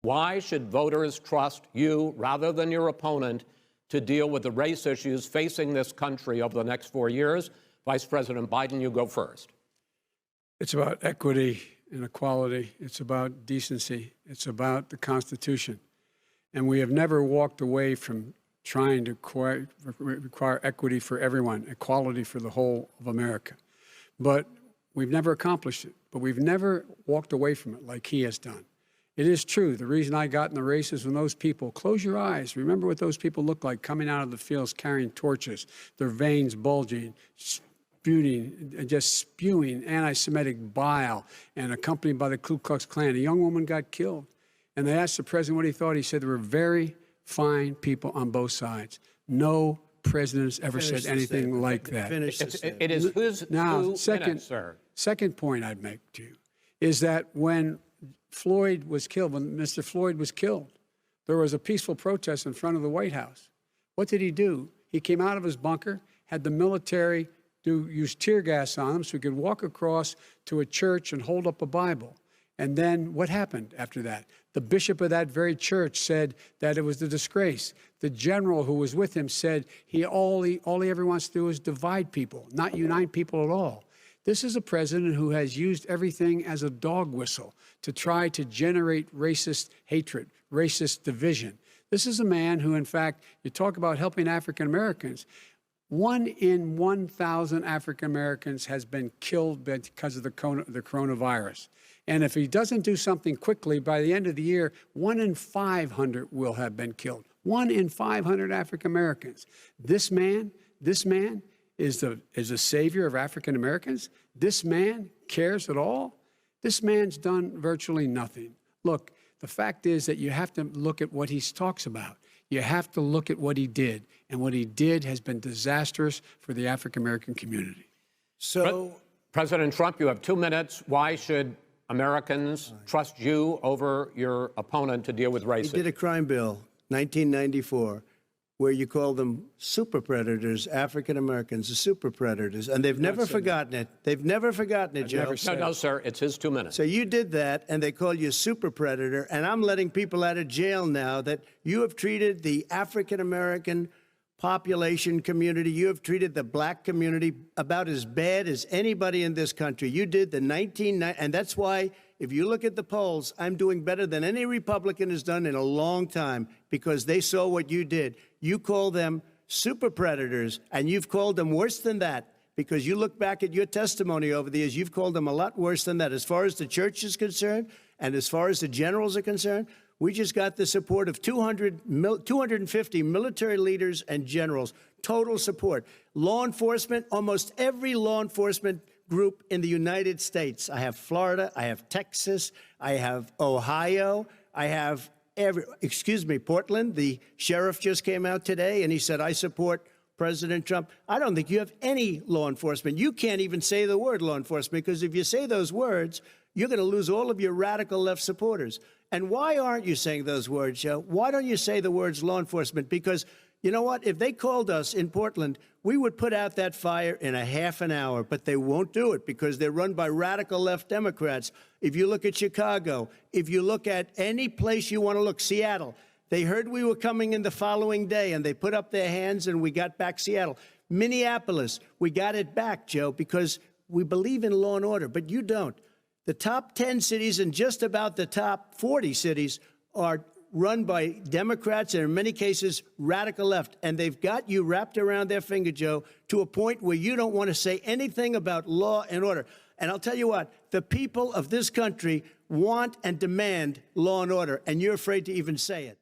Why should voters trust you rather than your opponent to deal with the race issues facing this country over the next 4 years? Vice President Biden, you go first. It's about equity and equality. It's about decency. It's about the Constitution. And we have never walked away from trying to require equity for everyone, equality for the whole of America. But we've never accomplished it. But we've never walked away from it like he has done. It is true. The reason I got in the race is when those people, close your eyes, remember what those people looked like coming out of the fields carrying torches, their veins bulging, just spewing anti-Semitic bile, and accompanied by the Ku Klux Klan. A young woman got killed. And they asked the president what he thought. He said there were very fine people on both sides. No president's ever said anything like that. It is whose now, 2 minutes, sir. Second point I'd make to you is that when Floyd was killed, when Mr. Floyd was killed, there was a peaceful protest in front of the White House. What did he do? He came out of his bunker, had the military use tear gas on him so he could walk across to a church and hold up a Bible. And then what happened after that? The bishop of that very church said that it was a disgrace. The general who was with him said all he ever wants to do is divide people, not unite people at all. This is a president who has used everything as a dog whistle to try to generate racist hatred, racist division. This is a man who, in fact, you talk about helping African Americans. 1 in 1,000 African Americans has been killed because of the coronavirus. And if he doesn't do something quickly, by the end of the year, 1 in 500 will have been killed. 1 in 500 African Americans. This man is a savior of African Americans. This man cares at all. This man's done virtually nothing. Look, the fact is that you have to look at what he talks about. You have to look at what he did. And what he did has been disastrous for the African American community. So, President Trump, you have 2 minutes. Why should Americans trust you over your opponent to deal with racism? He did a crime bill, 1994, where you call them super predators, African Americans, the super predators, and they've never forgotten it. They've never forgotten it, Joe. No, sir, it's his 2 minutes. So you did that, and they call you a super predator, and I'm letting people out of jail now that you have treated the African American population community, you have treated the black community about as bad as anybody in this country. You did the 1990, and that's why, if you look at the polls, I'm doing better than any Republican has done in a long time, because they saw what you did. You call them super predators, and you've called them worse than that, because you look back at your testimony over the years, you've called them a lot worse than that. As far as the church is concerned, and as far as the generals are concerned, we just got the support of 250 military leaders and generals, total support. Law enforcement, almost every law enforcement group in the United States. I have Florida, I have Texas, I have Ohio, I have Portland. The sheriff just came out today and he said, I support President Trump. I don't think you have any law enforcement. You can't even say the word law enforcement, because if you say those words, you're going to lose all of your radical left supporters. And why aren't you saying those words, Joe? Why don't you say the words law enforcement? Because you know what? If they called us in Portland, we would put out that fire in a half an hour, but they won't do it because they're run by radical left Democrats. If you look at Chicago, if you look at any place you want to look, Seattle, they heard we were coming in the following day and they put up their hands and we got back Seattle. Minneapolis, we got it back, Joe, because we believe in law and order, but you don't. The top 10 cities and just about the top 40 cities are run by Democrats and in many cases radical left. And they've got you wrapped around their finger, Joe, to a point where you don't want to say anything about law and order. And I'll tell you what, the people of this country want and demand law and order, and you're afraid to even say it.